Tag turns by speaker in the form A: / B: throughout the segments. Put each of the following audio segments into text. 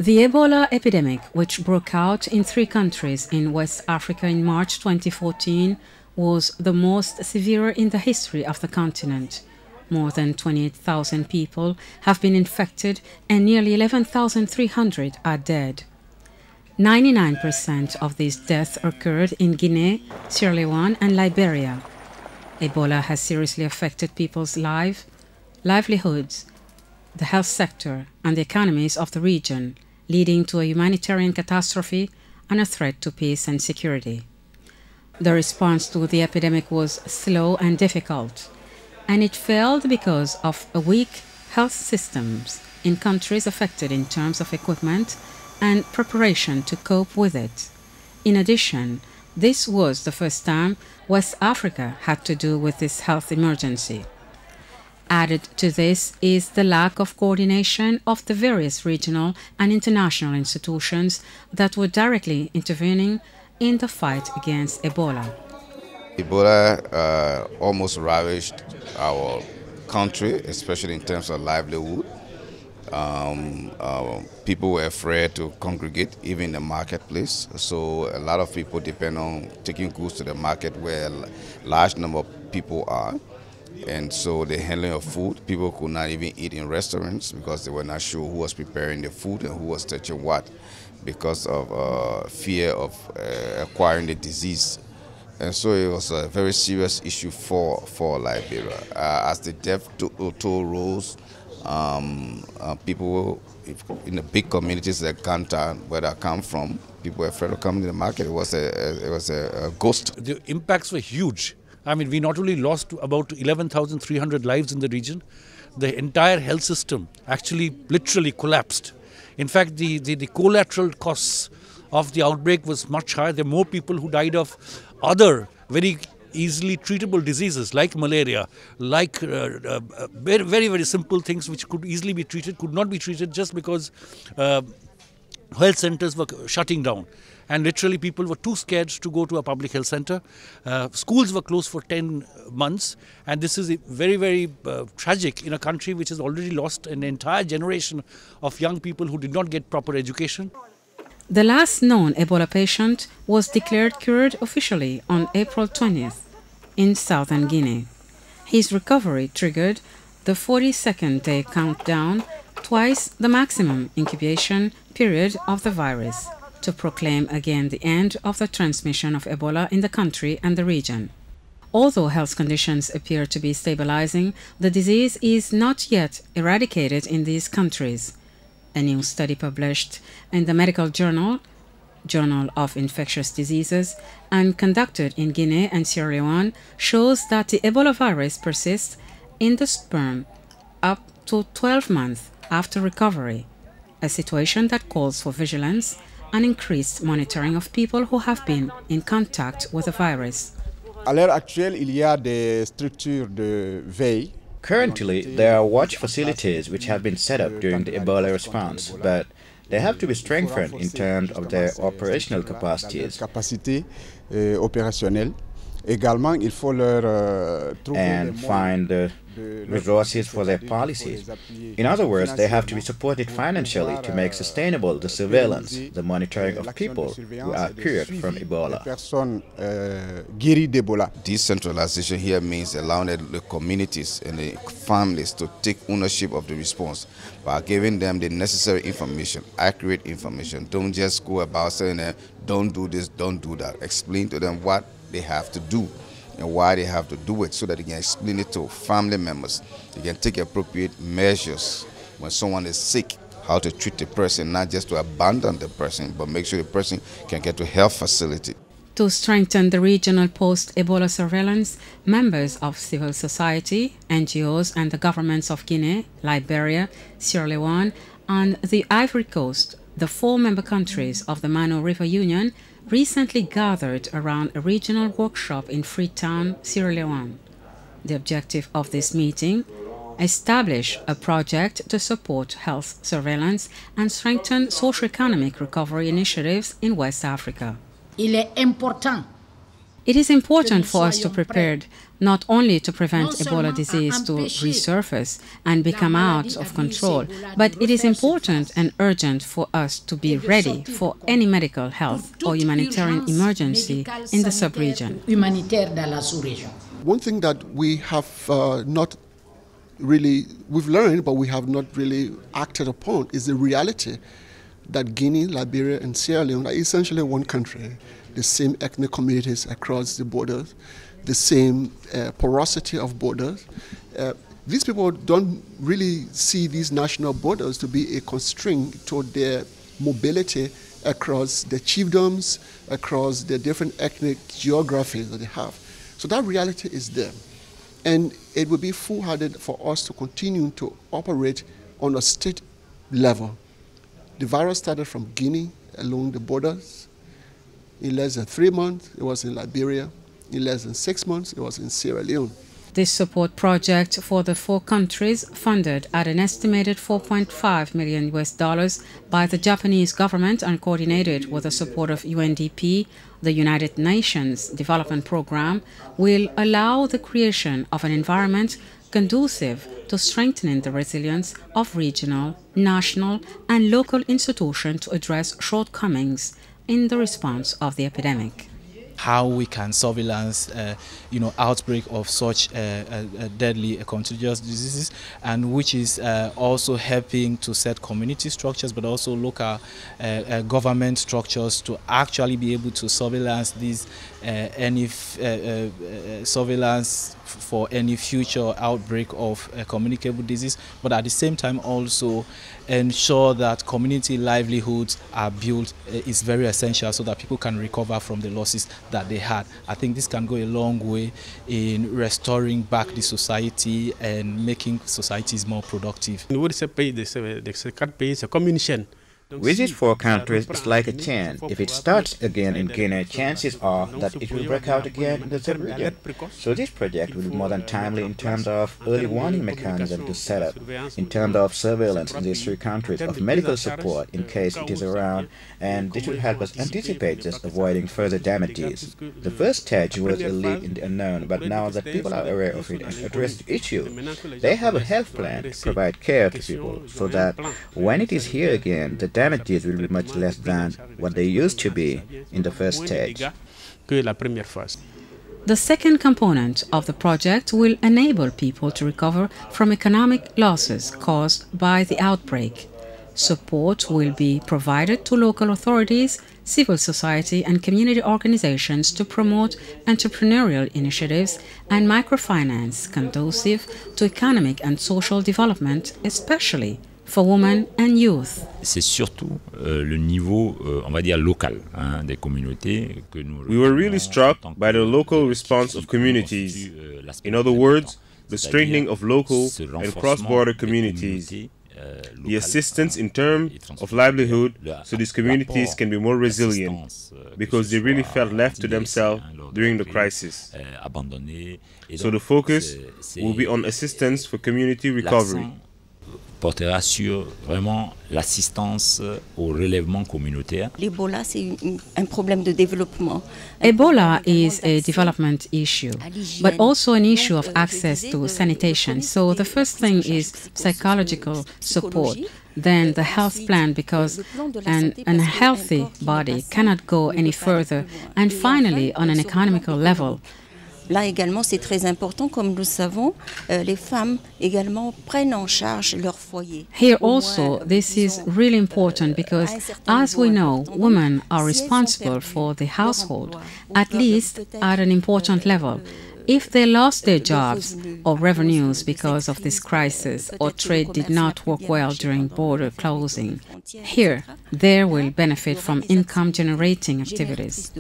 A: The Ebola epidemic, which broke out in 3 countries in West Africa in March 2014, was the most severe in the history of the continent. More than 28,000 people have been infected and nearly 11,300 are dead. 99% of these deaths occurred in Guinea, Sierra Leone and Liberia. Ebola has seriously affected people's livelihoods, the health sector and the economies of the region, leading to a humanitarian catastrophe and a threat to peace and security. The response to the epidemic was slow and difficult, and it failed because of weak health systems in countries affected in terms of equipment and preparation to cope with it. In addition, this was the first time West Africa had to deal with this health emergency. Added to this is the lack of coordination of the various regional and international institutions that were directly intervening in the fight against Ebola.
B: Ebola almost ravaged our country, especially in terms of livelihood. People were afraid to congregate, even in the marketplace. So a lot of people depend on taking goods to the market where a large number of people are. And so the handling of food, people could not even eat in restaurants because they were not sure who was preparing the food and who was touching what because of fear of acquiring the disease. And so it was a very serious issue for Liberia. As the death toll rose, people in the big communities like Kanta, where I come from, people were afraid of coming to the market. It was a ghost.
C: The impacts were huge. I mean, we not only lost about 11,300 lives in the region, the entire health system actually literally collapsed. In fact, the collateral costs of the outbreak was much higher. There were more people who died of other very easily treatable diseases like malaria, like very, very simple things which could easily be treated, could not be treated just because health centers were shutting down. And literally people were too scared to go to a public health center. Schools were closed for 10 months. And this is very, very tragic in a country which has already lost an entire generation of young people who did not get proper education.
A: The last known Ebola patient was declared cured officially on April 20th in southern Guinea. His recovery triggered the 42nd day countdown, twice the maximum incubation period of the virus, to proclaim again the end of the transmission of Ebola in the country and the region. Although health conditions appear to be stabilizing, the disease is not yet eradicated in these countries. A new study published in the medical journal of Infectious Diseases and conducted in Guinea and Sierra Leone shows that the Ebola virus persists in the sperm up to 12 months after recovery, a situation that calls for vigilance and increased monitoring of people who have been in contact with the virus.
D: Currently, there are watch facilities which have been set up during the Ebola response, but they have to be strengthened in terms of their operational capacities. And find the resources for their policies. In other words, they have to be supported financially to make sustainable the surveillance, the monitoring of people who are cured from Ebola.
B: Decentralization here means allowing the communities and the families to take ownership of the response by giving them the necessary information, accurate information. Don't just go about saying, don't do this, don't do that. Explain to them what they have to do and why they have to do it so that they can explain it to family members. They can take appropriate measures when someone is sick, how to treat the person, not just to abandon the person, but make sure the person can get to a health facility.
A: To strengthen the regional post-Ebola surveillance, members of civil society, NGOs and the governments of Guinea, Liberia, Sierra Leone and the Ivory Coast, the 4 member countries of the Mano River Union, recently gathered around a regional workshop in Freetown, Sierra Leone. The objective of this meeting: establish a project to support health surveillance and strengthen socio-economic recovery initiatives in West Africa.
E: Il est important
A: It is important for us to prepare not only to prevent Ebola disease to resurface and become out of control, but it is important and urgent for us to be ready for any medical, health or humanitarian emergency in the sub-region.
E: One thing that we have we've learned, but we have not really acted upon, is the reality that Guinea, Liberia, and Sierra Leone are essentially one country, the same ethnic communities across the borders, the same porosity of borders. These people don't really see these national borders to be a constraint to their mobility across the chiefdoms, across the different ethnic geographies that they have. So that reality is there. And it would be foolhardy for us to continue to operate on a state level. The virus started from Guinea along the borders. In less than 3 months, it was in Liberia. In less than 6 months, it was in Sierra Leone.
A: This support project for the 4 countries, funded at an estimated $4.5 million by the Japanese government and coordinated with the support of UNDP, the United Nations Development Programme, will allow the creation of an environment conducive to strengthening the resilience of regional, national, and local institutions to address shortcomings in the response of the epidemic.
F: How we can surveillance, outbreak of such deadly contagious diseases, and which is also helping to set community structures, but also local government structures to actually be able to surveillance these surveillance for any future outbreak of communicable disease, but at the same time also ensure that community livelihoods are built is very essential so that people can recover from the losses that they had. I think this can go a long way in restoring back the society and making societies more productive.
D: With these 4 countries, it's like a chain. If it starts again in Guinea, chances are that it will break out again in the sub-region. So this project will be more than timely in terms of early warning mechanism to set up, in terms of surveillance in these 3 countries, of medical support in case it is around, and this will help us anticipate just avoiding further damages. The first stage was a leap in the unknown, but now that people are aware of it and address the issue, they have a health plan to provide care to people so that when it is here again, the damages will be much less than what they used to be in the first stage.
A: The second component of the project will enable people to recover from economic losses caused by the outbreak. Support will be provided to local authorities, civil society and community organizations to promote entrepreneurial initiatives and microfinance conducive to economic and social development, especially for women and youth.
G: C'est surtout le niveau, on va dire, local des communautés que nous.
H: We were really struck by the local response of communities. In other words, the strengthening of local and cross-border communities. The assistance in terms of livelihood so these communities can be more resilient because they really felt left to themselves during the crisis. So the focus will be on assistance for community recovery.
G: Portera sur vraiment l'assistance au relèvement communautaire.
I: L'Ebola, c'est un problème de développement.
A: Ebola is a development issue, but also an issue of access to sanitation. So the first thing is psychological support, then the health plan, because an unhealthy body cannot go any further, and finally on an economical level.
I: Là également, c'est très important, comme nous le savons, les femmes également prennent en charge leur foyer.
A: Here also, this is really important because, as we know, women are responsible for the household, at least at an important level. If they lost their jobs or revenues because of this crisis, or trade did not work well during border closing, here they will benefit from income-generating activities.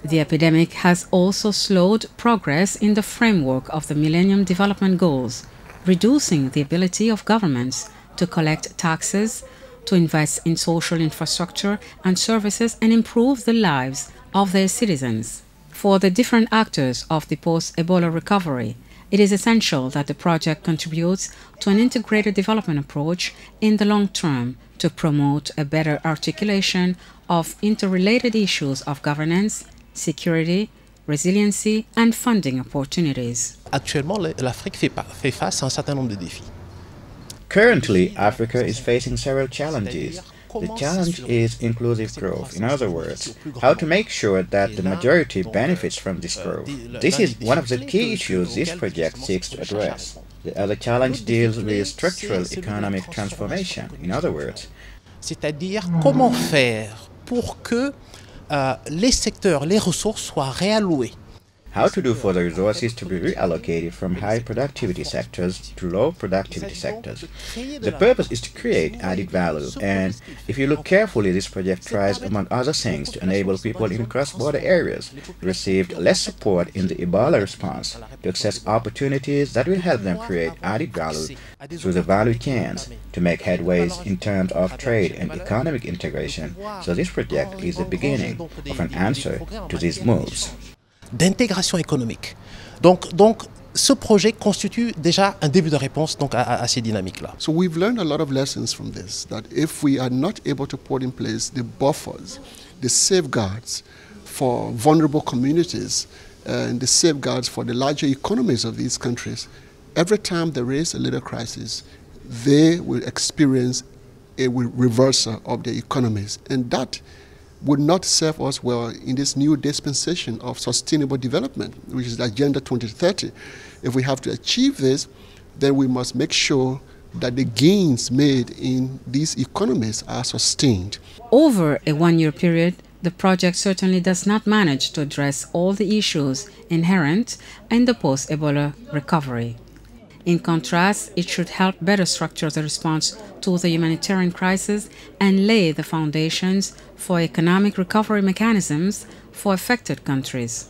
A: The epidemic has also slowed progress in the framework of the Millennium Development Goals, reducing the ability of governments to collect taxes, to invest in social infrastructure and services and improve the lives of their citizens. For the different actors of the post-Ebola recovery, it is essential that the project contributes to an integrated development approach in the long term to promote a better articulation of interrelated issues of governance, security, resiliency and funding opportunities.
J: Actuellement, l'Afrique fait face à un certain nombre de défis.
D: Currently, Africa is facing several challenges. The challenge is inclusive growth. In other words, how to make sure that the majority benefits from this growth. This is one of the key issues this project seeks to address. The other challenge deals with structural economic transformation. In other words,
J: c'est-à-dire comment faire pour que les secteurs, les ressources soient réallouées.
D: How to do for the resources to be reallocated from high productivity sectors to low productivity sectors. The purpose is to create added value, and if you look carefully, this project tries, among other things, to enable people in cross-border areas who received less support in the Ebola response to access opportunities that will help them create added value through the value chains to make headways in terms of trade and economic integration. So this project is the beginning of an answer to these moves.
J: D'intégration économique. Donc, ce projet constitue déjà un début de réponse donc, à ces dynamiques-là.
E: So we've learned a lot of lessons from this, that if we are not able to put in place the buffers, the safeguards for vulnerable communities, and the safeguards for the larger economies of these countries, every time there is a little crisis, they will experience a reversal of their economies. And that would not serve us well in this new dispensation of sustainable development, which is Agenda 2030. If we have to achieve this, then we must make sure that the gains made in these economies are sustained.
A: Over a one-year period, the project certainly does not manage to address all the issues inherent in the post-Ebola recovery. In contrast, it should help better structure the response to the humanitarian crisis and lay the foundations for economic recovery mechanisms for affected countries.